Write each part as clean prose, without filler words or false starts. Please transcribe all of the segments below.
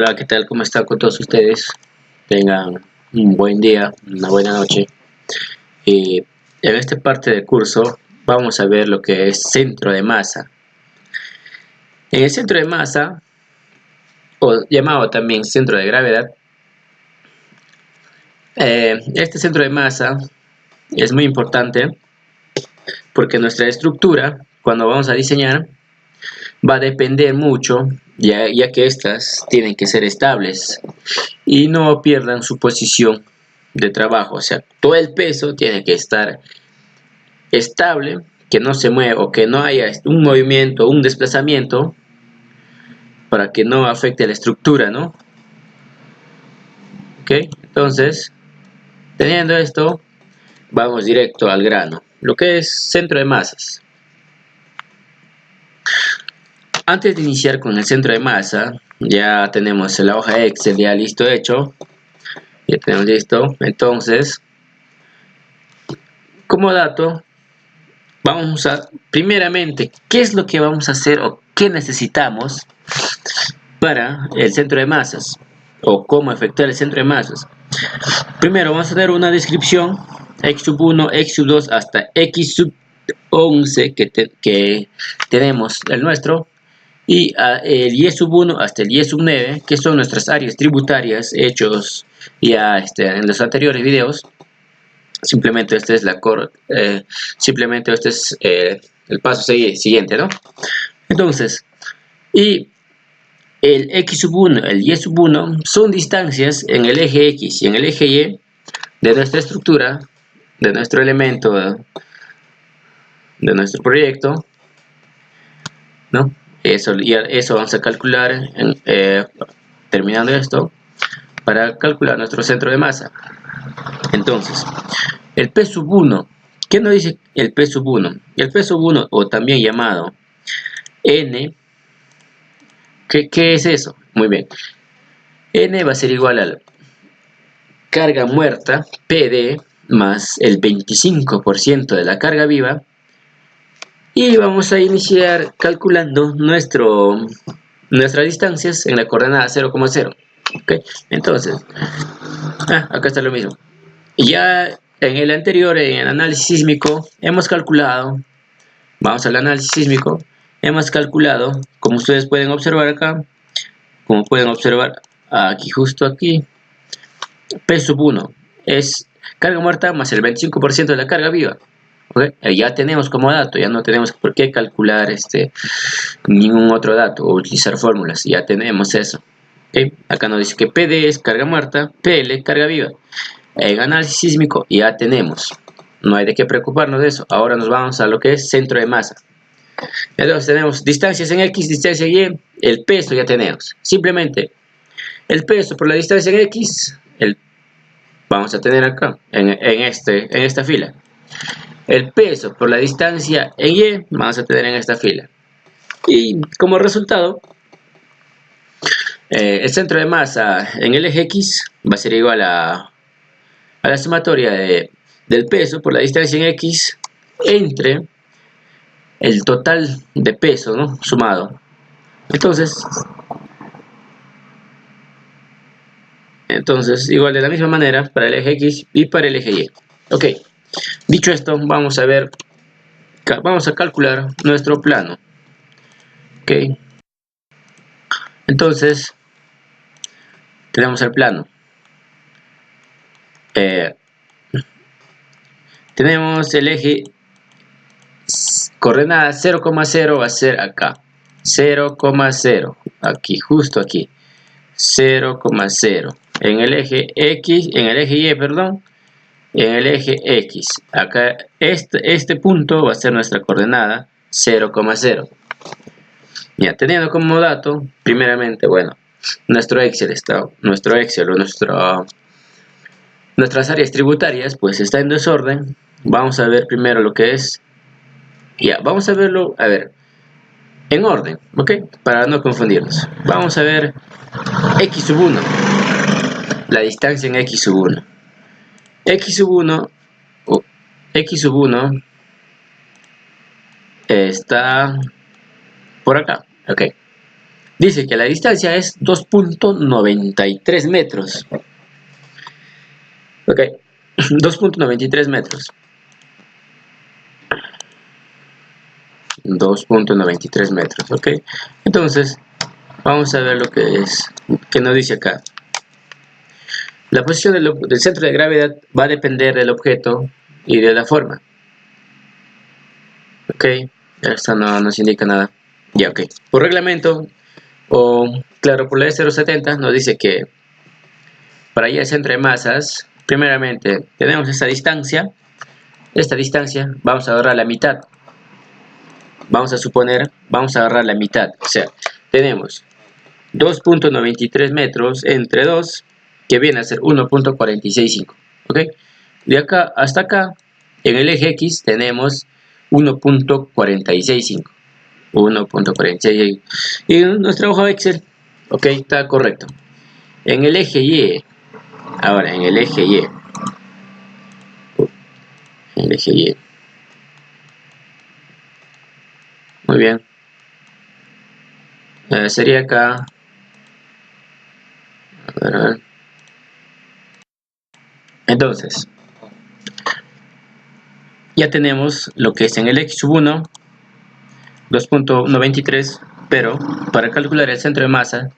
Hola, ¿qué tal? ¿Cómo está con todos ustedes? Tengan un buen día, una buena noche. En esta parte del curso vamos a ver lo que es centro de masa. En el centro de masa, o llamado también centro de gravedad, este centro de masa es muy importante porque nuestra estructura, cuando vamos a diseñar, va a depender mucho, ya que estas tienen que ser estables y no pierdan su posición de trabajo. O sea, todo el peso tiene que estar estable, que no se mueva o que no haya un movimiento, un desplazamiento para que no afecte la estructura, ¿no? Ok, entonces, teniendo esto, vamos directo al grano. Lo que es centro de masas. Antes de iniciar con el centro de masa, ya tenemos la hoja Excel ya listo hecho. Ya tenemos listo. Entonces, como dato, vamos a, primeramente, ¿qué es lo que vamos a hacer o qué necesitamos para el centro de masas? O cómo efectuar el centro de masas. Primero vamos a dar una descripción, x sub 1, x sub 2 hasta x sub 11 que tenemos el nuestro. Y el y sub 1 hasta el y sub 9, que son nuestras áreas tributarias hechos ya en los anteriores videos. Simplemente este es simplemente este es el paso siguiente, ¿no? Entonces, y el x sub 1, el y sub 1 son distancias en el eje x y en el eje y de nuestra estructura, de nuestro elemento, de nuestro proyecto, ¿no? Eso vamos a calcular terminando esto para calcular nuestro centro de masa. Entonces, el P sub 1, ¿qué nos dice el P sub 1? El P sub 1, o también llamado N, ¿qué es eso? Muy bien. N va a ser igual a la carga muerta, PD, más el 25% de la carga viva. Y vamos a iniciar calculando nuestras distancias en la coordenada 0,0. ¿Okay? Entonces, acá está lo mismo. Ya en el anterior, en el análisis sísmico, hemos calculado, vamos al análisis sísmico, hemos calculado, como ustedes pueden observar acá, como pueden observar aquí, justo aquí, P sub 1 es carga muerta más el 25% de la carga viva. ¿Okay? Ya tenemos como dato, ya no tenemos por qué calcular ningún otro dato o utilizar fórmulas, ya tenemos eso. ¿Okay? Acá nos dice que PD es carga muerta, PL carga viva. En análisis sísmico ya tenemos, no hay de qué preocuparnos de eso. Ahora nos vamos a lo que es centro de masa. Entonces tenemos distancias en X, distancia en Y, el peso ya tenemos. Simplemente el peso por la distancia en X, vamos a tener acá, en esta fila. El peso por la distancia en Y, vamos a tener en esta fila. Y como resultado, el centro de masa en el eje X va a ser igual a la sumatoria del peso por la distancia en X entre el total de peso, ¿no? Sumado. Entonces, igual de la misma manera para el eje X y para el eje Y. Ok, dicho esto, vamos a calcular nuestro plano. Ok, entonces, tenemos el plano. Tenemos el eje coordenada 0,0 va a ser acá. 0,0, aquí, justo aquí. 0,0 en el eje X, en el eje Y, perdón, en el eje X. Acá este punto va a ser nuestra coordenada 0,0. Ya teniendo como dato, primeramente, bueno, nuestro Excel o nuestras áreas tributarias, pues está en desorden. Vamos a ver primero lo que es. Ya, vamos a verlo, a ver, en orden, ¿ok? Para no confundirnos. Vamos a ver X sub 1. La distancia en X sub 1. X sub 1 está por acá, ok. dice que la distancia es 2.93 metros. Ok, 2.93 metros. 2.93 metros, ok. Entonces, vamos a ver lo que nos dice acá. La posición del centro de gravedad va a depender del objeto y de la forma. Ok, esto no nos indica nada. Ya, ok. Por reglamento, o claro, por la E070 nos dice que para ir al centro de masas, primeramente tenemos esta distancia. Esta distancia vamos a agarrar la mitad. Vamos a suponer, vamos a agarrar la mitad. O sea, tenemos 2.93 metros entre 2, que viene a ser 1.465. ¿Ok? De acá hasta acá, en el eje X tenemos 1.465. 1.46. Y nuestra hoja de Excel, ok, está correcto. En el eje Y, ahora en el eje Y, muy bien, sería acá, a ver. Entonces, ya tenemos lo que es en el X1, 2.93, pero para calcular el centro de masa,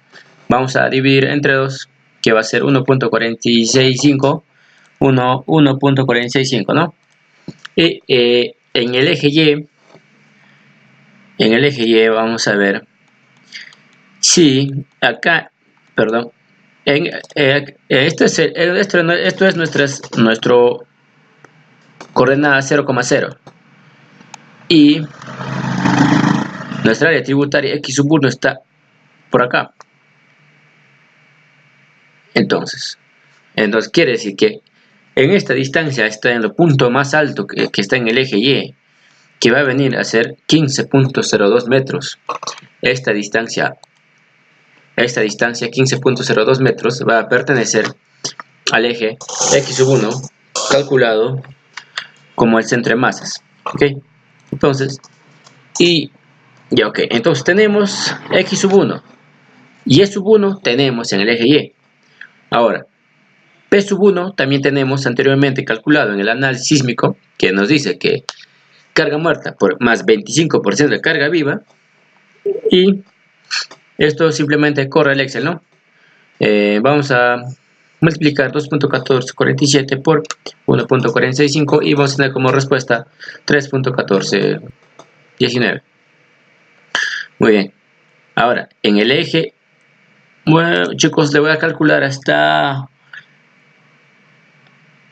vamos a dividir entre 2, que va a ser 1.465, 1.465, ¿no? Y en el eje Y vamos a ver si acá, perdón, esto es nuestro coordenada 0,0 y nuestra área tributaria X1 está por acá. Entonces quiere decir que en esta distancia está en el punto más alto que está en el eje Y, que va a venir a ser 15.02 metros. Esta distancia 15.02 metros va a pertenecer al eje X1 calculado como el centro de masas. ¿Ok? Entonces, entonces tenemos X1 y E1 tenemos en el eje Y. Ahora, P1 también tenemos anteriormente calculado en el análisis sísmico, que nos dice que carga muerta por más 25% de carga viva, y esto simplemente corre el Excel, ¿no? Vamos a multiplicar 2.1447 por 1.465 y vamos a tener como respuesta 3.1419. Muy bien. Ahora, en el eje, bueno, chicos, le voy a calcular hasta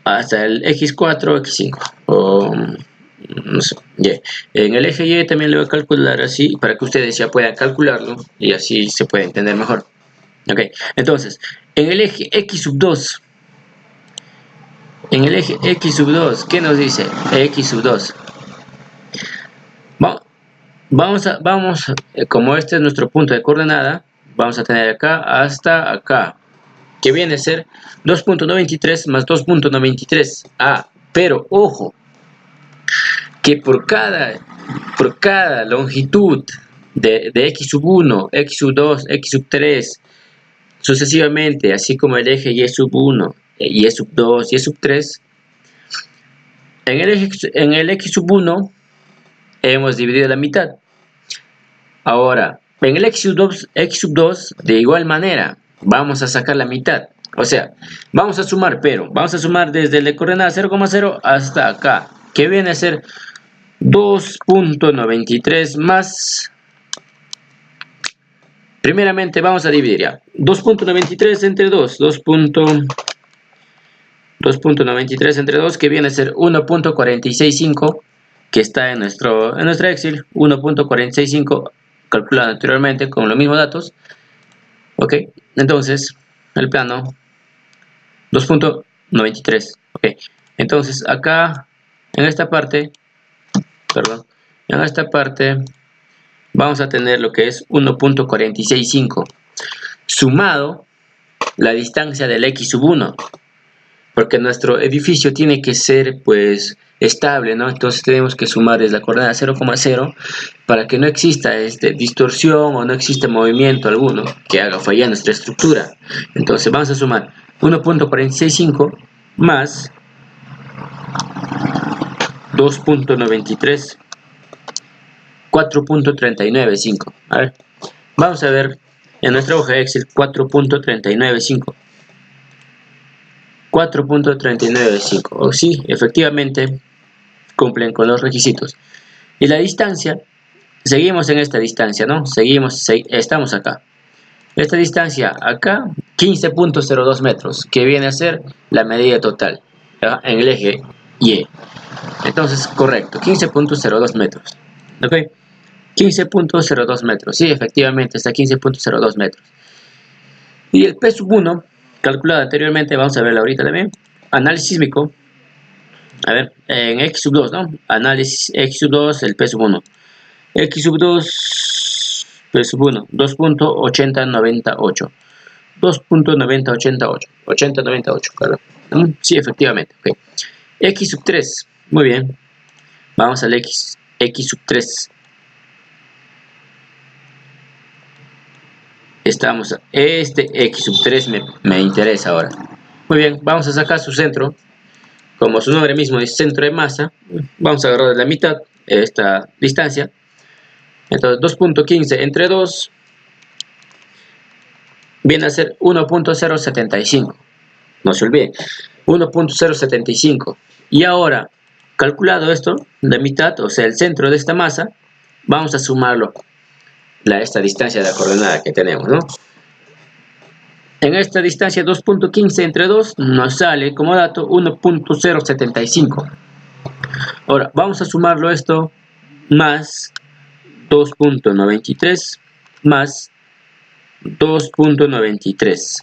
el X4 o X5. No sé, yeah. En el eje Y también le voy a calcular así para que ustedes ya puedan calcularlo y así se puede entender mejor. Ok, entonces, en el eje X2, ¿qué nos dice? X2. Vamos, como este es nuestro punto de coordenada, vamos a tener acá hasta acá, que viene a ser 2.93 más 2.93. Pero ojo, que por cada longitud de X1, X2, X3, sucesivamente, así como el eje Y1, Y2 y Y3, en el X1 hemos dividido la mitad. Ahora, en el X2 de igual manera, vamos a sacar la mitad. O sea, vamos a sumar, pero vamos a sumar desde la coordenada 0,0 hasta acá, que viene a ser 2.93 más. Primeramente vamos a dividir ya. 2.93 entre 2. 2.93 entre 2, que viene a ser 1.465, que está en nuestra Excel. 1.465 calculado anteriormente con los mismos datos. Ok, entonces el plano 2.93. Ok, entonces acá en esta parte, vamos a tener lo que es 1.465 sumado la distancia del X1, porque nuestro edificio tiene que ser pues estable, ¿no? Entonces tenemos que sumar desde la coordenada 0,0 para que no exista distorsión o no exista movimiento alguno que haga fallar nuestra estructura. Entonces vamos a sumar 1.465 más 2.93, 4.395. A ver, vamos a ver en nuestra hoja de Excel 4.395. 4.395. O sí, efectivamente cumplen con los requisitos. Y la distancia, seguimos en esta distancia, ¿no? Estamos acá. Esta distancia acá, 15.02 metros, que viene a ser la medida total, ¿ya? En el eje Y. Entonces, correcto, 15.02 metros. ¿Ok? 15.02 metros. Sí, efectivamente, está 15.02 metros. Y el P1, calculado anteriormente, vamos a verlo ahorita también. Análisis sísmico. A ver, en X2, ¿no? Análisis X2, el P1. X2, P1, 2.8098. 2.9088. 8098, claro. Sí, efectivamente. Okay. X3, muy bien. Vamos al X3. Estamos, X3 me interesa ahora. Muy bien, vamos a sacar su centro. Como su nombre mismo es centro de masa, vamos a agarrar de la mitad esta distancia. Entonces 2.15 entre 2 viene a ser 1.075. No se olviden, 1.075. Y ahora, calculado esto, la mitad, o sea, el centro de esta masa, vamos a sumarlo esta distancia de la coordenada que tenemos, ¿no? En esta distancia 2.15 entre 2 nos sale como dato 1.075. Ahora vamos a sumarlo esto más 2.93 más 2.93.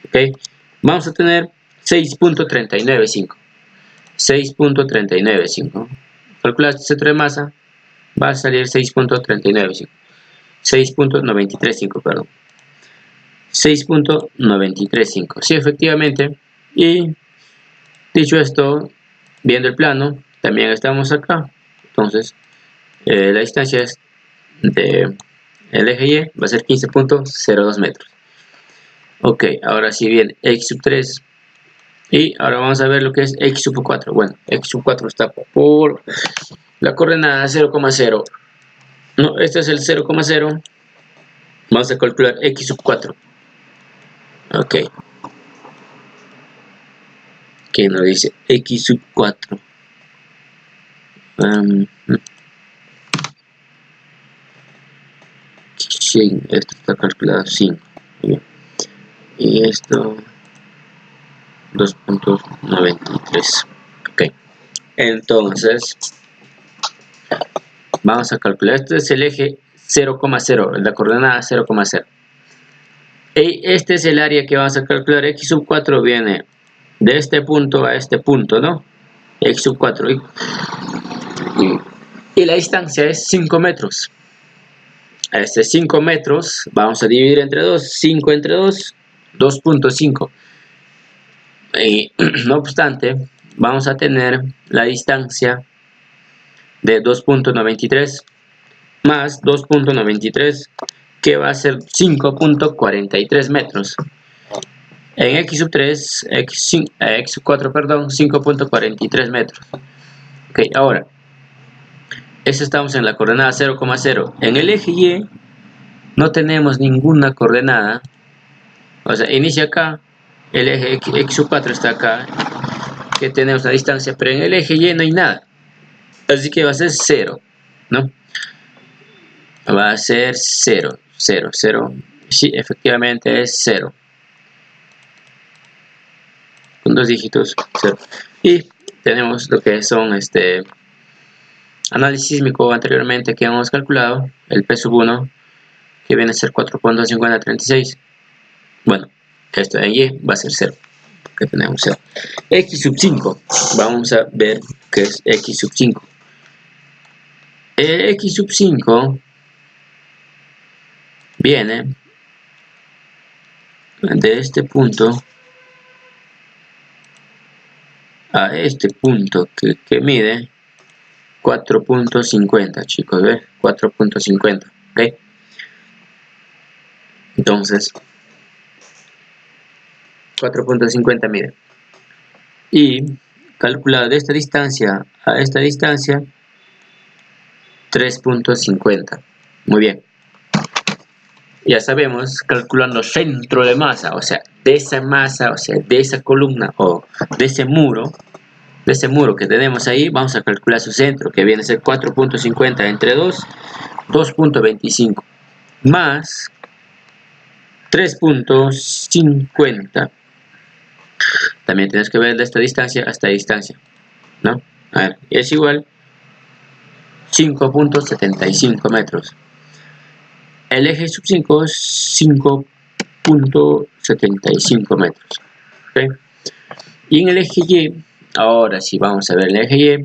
¿Ok? Vamos a tener 6.395. 6.395. Calcular este centro de masa, va a salir 6.395. 6.935, perdón. 6.935. Sí, efectivamente. Y dicho esto, viendo el plano, también estamos acá. Entonces, la distancia de el eje Y va a ser 15.02 metros. Ok, ahora sí viene X3. Y ahora vamos a ver lo que es X4. Bueno, X4 está por la coordenada 0,0. No, este es el 0,0. Vamos a calcular X4. Ok. Que nos dice X4. Sí, esto está calculado 5. Y esto 2.93. Ok. Entonces, vamos a calcular. Este es el eje 0,0, la coordenada 0,0. Y este es el área que vamos a calcular. X4 viene de este punto a este punto, ¿no? X4. Y la distancia es 5 metros. A este 5 metros vamos a dividir entre 2. 5 entre 2, 2.5. Y no obstante, vamos a tener la distancia de 2.93 más 2.93, que va a ser 5.43 metros. En X3, X4, perdón, 5.43 metros. Ok, ahora, estamos en la coordenada 0,0. En el eje Y no tenemos ninguna coordenada. O sea, inicia acá, el eje X4 está acá, que tenemos la distancia, pero en el eje Y no hay nada. Así que va a ser 0, ¿no? Va a ser 0, 0, 0. Sí, efectivamente es 0. Con dos dígitos, 0. Y tenemos lo que son análisis sísmico anteriormente que hemos calculado, el P1, que viene a ser 4.5036. Bueno, esto de Y va a ser 0, que tenemos 0. X5, vamos a ver qué es X5. X5 viene de este punto a este punto que mide 4.50, chicos, ¿ves? 4.50, ¿ok? Entonces 4.50 mide, y calculado de esta distancia a esta distancia 3.50. Muy bien, ya sabemos, calculando centro de masa, o sea, de esa masa, o sea, de esa columna o de ese muro que tenemos ahí, vamos a calcular su centro, que viene a ser 4.50 entre 2, 2.25 más 3.50. También tienes que ver de esta distancia a esta distancia, ¿no? A ver, es igual 5.75 metros. El eje sub 5 es 5.75 metros. ¿Okay? Y en el eje Y, ahora sí vamos a ver el eje Y.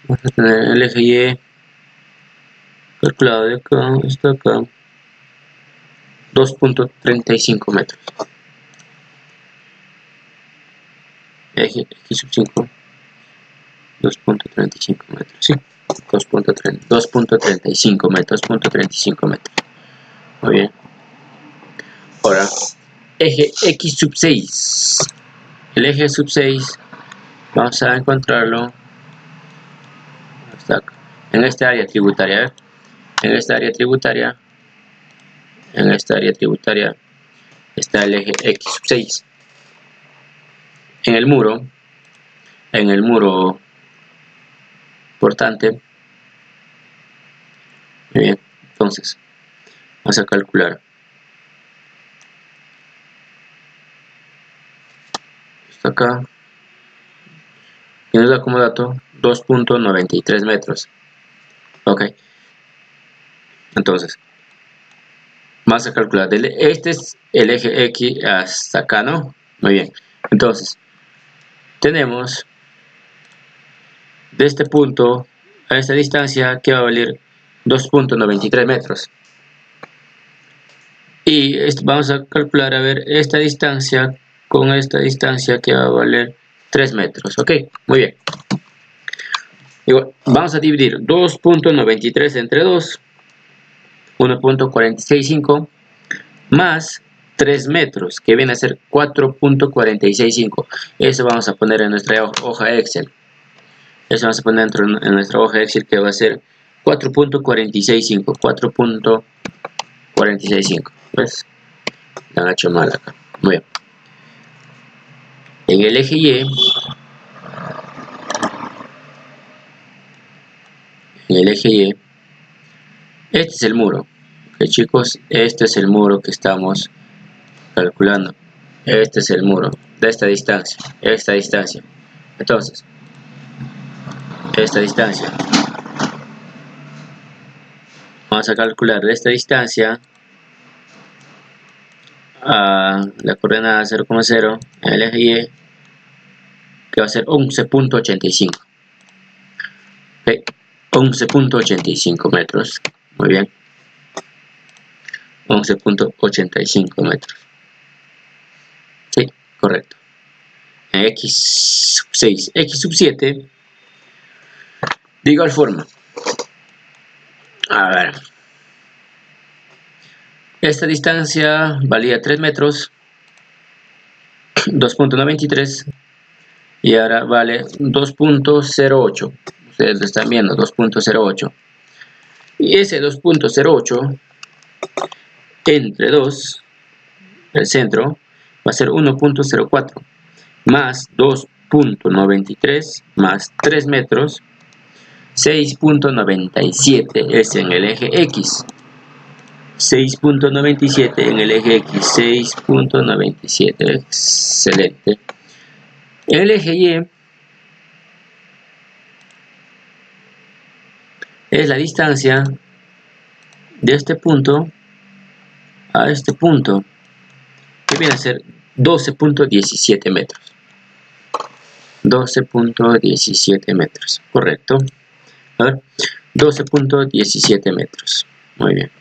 Vamos a tener el eje Y calculado de acá hasta acá, 2.35 metros. Eje sub 5, 2.35 metros, sí, 2.35 metros, 2.35 metros. Muy bien. Ahora, eje X sub 6. El eje sub 6 vamos a encontrarlo hasta acá, en esta área tributaria, ¿eh? En esta área tributaria está el eje X sub 6. En el muro portante. Muy bien, entonces vamos a calcular esto acá, y nos da como dato 2.93 metros. Ok, entonces vamos a calcular, este es el eje X hasta acá, ¿no? Muy bien, entonces tenemos de este punto a esta distancia que va a valer 2.93 metros. Y vamos a calcular, a ver, esta distancia con esta distancia que va a valer 3 metros. Ok, muy bien. Igual, vamos a dividir 2.93 entre 2, 1.465, más 3 metros, que viene a ser 4.465. Eso vamos a poner en nuestra hoja Excel. Eso vamos a poner en nuestra hoja Excel, que va a ser 4.465. 4.465. ¿Ves? La han hecho mal acá. Muy bien. En el eje Y, este es el muro. Ok, chicos, este es el muro que estamos calculando. Este es el muro de esta distancia. Entonces, esta distancia. Vamos a calcular de esta distancia a la coordenada 0,0 en el eje Y, que va a ser 11.85. Okay. 11.85 metros. Muy bien. 11.85 metros. Sí, correcto. X sub 6. X sub 7. De igual forma. A ver. Esta distancia valía 3 metros. 2.93. Y ahora vale 2.08. Ustedes lo están viendo, 2.08. Y ese 2.08 entre 2, el centro, va a ser 1.04 más 2.93 más 3 metros, 6.97 es en el eje X. 6.97 en el eje X, 6.97, excelente. En el eje Y es la distancia de este punto a este punto, que viene a ser 12.17 metros. 12.17 metros, correcto. A ver, 12.17 metros. Muy bien.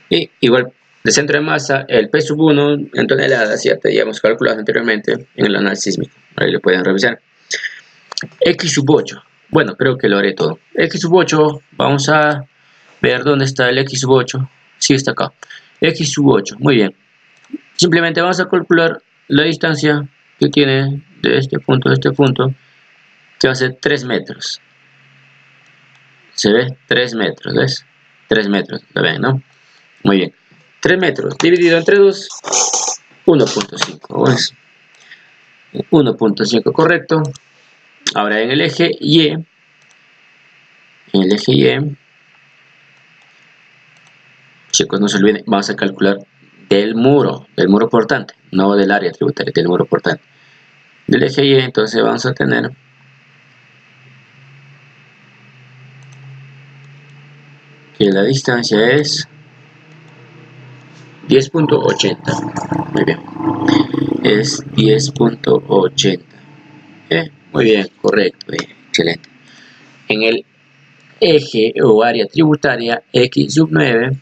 Y igual del centro de masa, el P sub 1 en toneladas, ya hemos calculado anteriormente en el análisis sísmico. Ahí lo pueden revisar. X sub 8. Bueno, creo que lo haré todo. X sub 8, vamos a ver dónde está el X sub 8. Sí, está acá. X sub 8, muy bien. Simplemente vamos a calcular la distancia que tiene de este punto a este punto, que va a ser 3 metros. ¿Se ve? 3 metros, ¿ves? 3 metros, ¿lo ven, no? Muy bien. 3 metros dividido entre 2, 1.5. ¿Ves? 1.5, correcto. Ahora en el eje Y, chicos, no se olviden, vamos a calcular del muro portante, no del área tributaria, del muro portante. Del eje Y, entonces vamos a tener que la distancia es 10.80. Muy bien. Es 10.80. Muy bien, correcto, bien, excelente. En el eje o área tributaria X sub 9,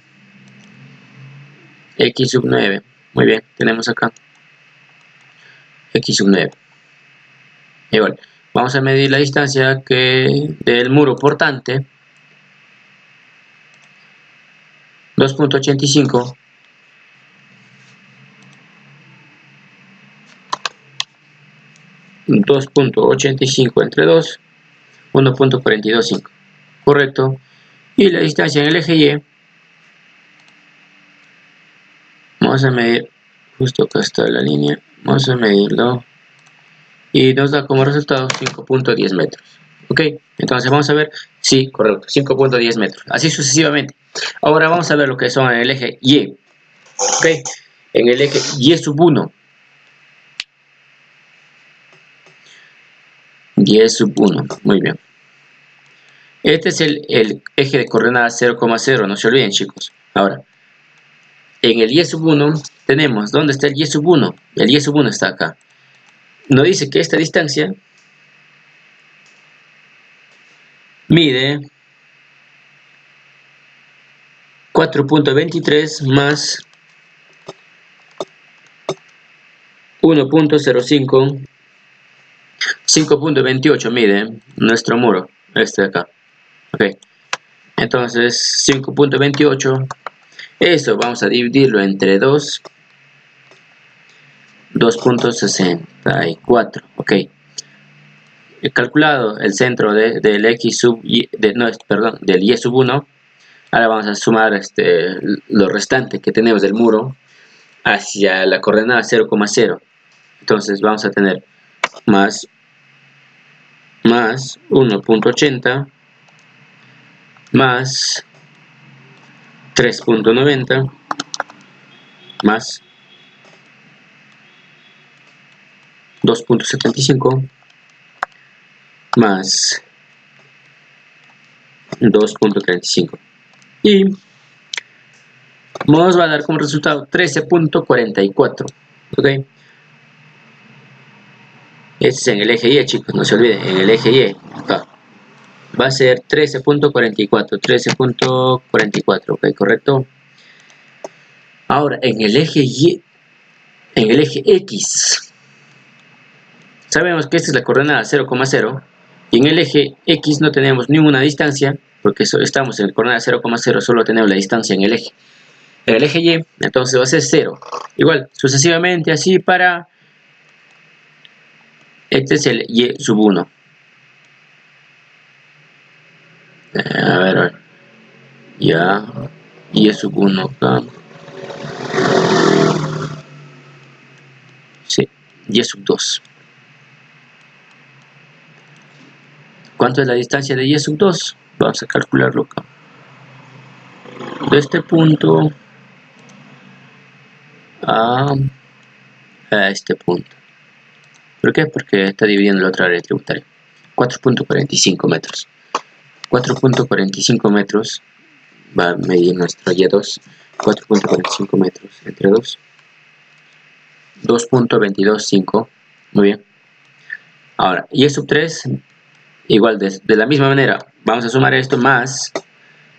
muy bien, tenemos acá X sub 9. Igual, vamos a medir la distancia del muro portante, 2.85. 2.85 entre 2, 1.425, correcto. Y la distancia en el eje Y, vamos a medir, justo acá está la línea, vamos a medirlo y nos da como resultado 5.10 metros. Ok, entonces vamos a ver, sí, correcto, 5.10 metros, así sucesivamente. Ahora vamos a ver lo que son en el eje Y. Ok, en el eje Y sub 1, Y sub 1, muy bien. Este es el eje de coordenadas 0,0, no se olviden, chicos. Ahora, en el Y sub 1 tenemos, ¿dónde está el Y sub 1? El Y sub 1 está acá. Nos dice que esta distancia mide 4.23 más 1.05, 5.28 mide nuestro muro, este de acá. Ok, entonces 5.28, eso vamos a dividirlo entre 2, 2.64, ok. He calculado el centro del X sub Y, del Y sub 1. Ahora vamos a sumar lo restante que tenemos del muro hacia la coordenada 0,0. Entonces vamos a tener más 1.80 más 3.90 más 2.75 más 2.35 y nos va a dar como resultado 13.44. ok, este es en el eje Y, chicos, no se olviden, en el eje Y acá va a ser 13.44, ok, correcto. Ahora en el eje Y, en el eje X, sabemos que esta es la coordenada 0,0 y en el eje X no tenemos ninguna distancia porque estamos en la coordenada 0,0, solo tenemos la distancia en el eje. En el eje Y, entonces va a ser 0. Igual, sucesivamente así para... Este es el Y sub 1. A ver. Ya. Y sub 1 acá. Sí. Y sub 2. ¿Cuánto es la distancia de Y sub 2? Vamos a calcularlo acá. De este punto a este punto. ¿Por qué? Porque está dividiendo la otra área tributaria. 4.45 metros. 4.45 metros va a medir nuestro Y2. 4.45 metros entre 2. 2.225. Muy bien. Ahora, Y sub 3, igual de la misma manera, vamos a sumar esto más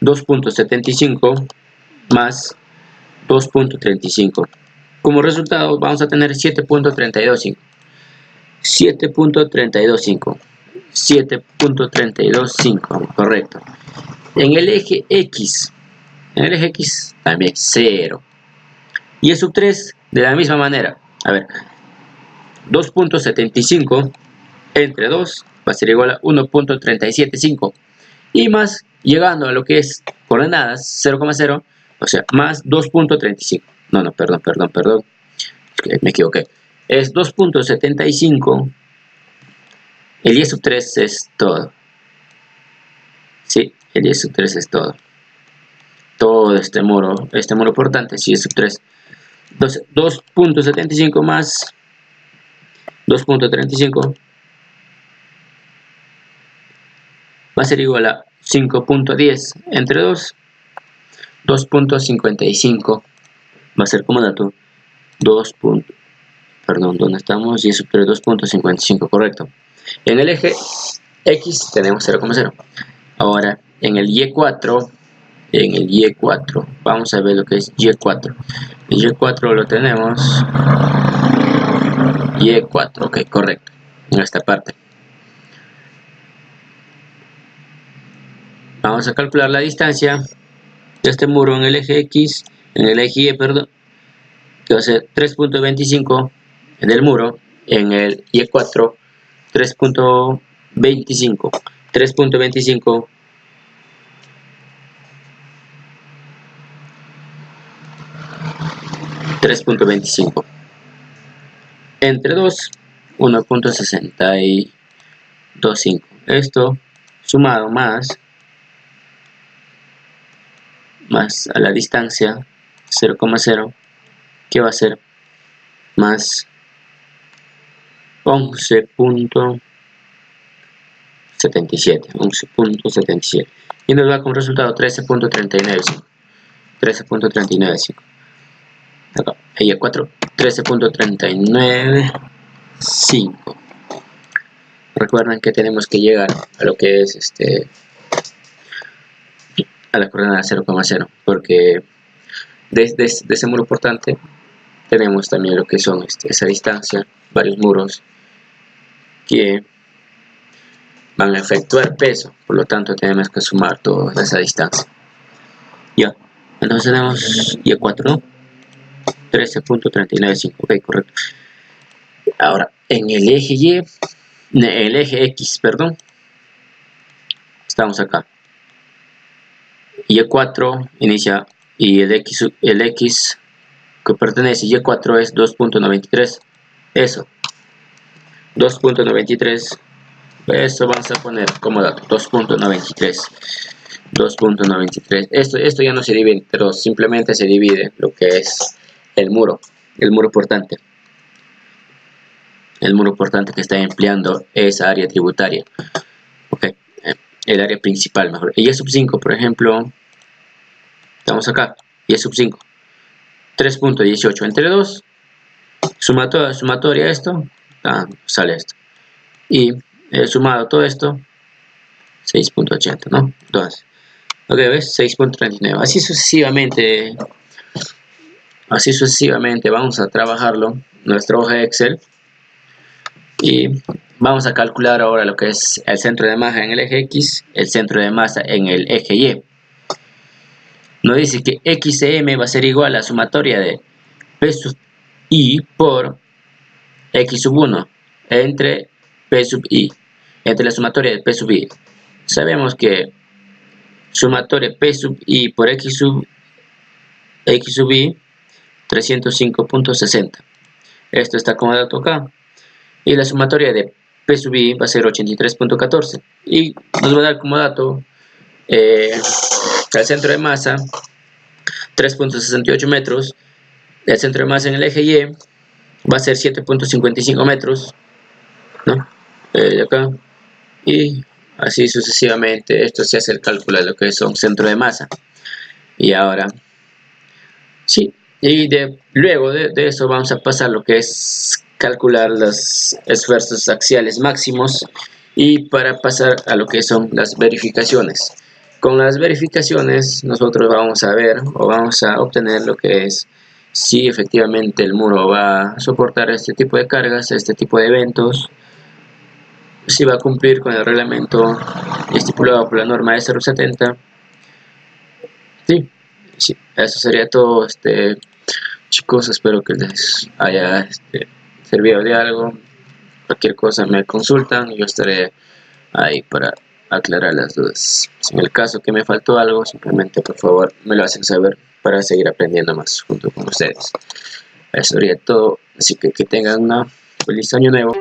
2.75 más 2.35. Como resultado vamos a tener 7.325. 7.325. 7.325, correcto. En el eje X también 0. Y el sub 3 de la misma manera. A ver, 2.75 entre 2 va a ser igual a 1.375. Y más, llegando a lo que es coordenadas 0,0, o sea, más 2.35. No, perdón. Me equivoqué. Es 2.75. El y sub 3 es todo. Sí, el y sub 3 es todo. Todo este muro portante es y sub 3. Entonces, 2.75 más 2.35 va a ser igual a 5.10 entre 2. 2.55 va a ser como dato 2. Perdón, ¿dónde estamos? Y es super 2.55, correcto. En el eje X tenemos 0,0. Ahora, en el Y4, vamos a ver lo que es Y4. El Y4 lo tenemos. Y4, ok, correcto. En esta parte. Vamos a calcular la distancia de este muro en el eje X, en el eje Y, perdón, que va a ser 3.25 en el muro, en el Y4 3.25. 3.25 entre 2, 1.625. Esto sumado más a la distancia 0,0, que va a ser más 11.77 y nos da como resultado 13.395. 13.395. Acá, ella 4, 13.395. Recuerden que tenemos que llegar a lo que es a la coordenada 0,0, porque desde ese muro portante tenemos también lo que son esa distancia, varios muros que van a efectuar peso, por lo tanto tenemos que sumar toda esa distancia. Ya, entonces tenemos Y4, ¿no? 13.395, ok, correcto. Ahora, en el eje X, perdón, estamos acá. Y4 inicia y el X que pertenece a Y4 es 2.93. Eso, 2.93. Eso vamos a poner como dato, 2.93. 2.93. Esto ya no se divide, pero simplemente se divide lo que es el muro portante. El muro portante que está empleando esa área tributaria. Ok, el área principal mejor. Y sub 5, por ejemplo, estamos acá. Y sub 5, 3.18 entre 2. Sumatoria esto, sale esto. Y sumado todo esto, 6.80, ¿no? Entonces, ok, ¿ves? 6.39. Así sucesivamente vamos a trabajarlo nuestra hoja de Excel. Y vamos a calcular ahora lo que es el centro de masa en el eje X, el centro de masa en el eje Y. Nos dice que XM va a ser igual a la sumatoria de P sub I por X sub 1 entre P sub I, entre la sumatoria de P sub I. Sabemos que sumatoria P sub I por X sub I, 305.60. Esto está como dato acá. Y la sumatoria de P sub I va a ser 83.14. Y nos va a dar como dato el centro de masa 3.68 metros. El centro de masa en el eje Y va a ser 7.55 metros, ¿no? De acá. Y así sucesivamente. Esto se hace el cálculo de lo que son centro de masa. Y ahora, sí. Y luego de eso vamos a pasar lo que es calcular los esfuerzos axiales máximos y para pasar a lo que son las verificaciones. Con las verificaciones nosotros vamos a ver o vamos a obtener lo que es si efectivamente el muro va a soportar este tipo de cargas, este tipo de eventos, si va a cumplir con el reglamento estipulado por la norma S070. Sí, eso sería todo, chicos. Espero que les haya servido de algo. Cualquier cosa me consultan, yo estaré ahí para aclarar las dudas. Si en el caso que me faltó algo, simplemente por favor me lo hacen saber para seguir aprendiendo más junto con ustedes. Eso sería todo, así que tengan un feliz año nuevo.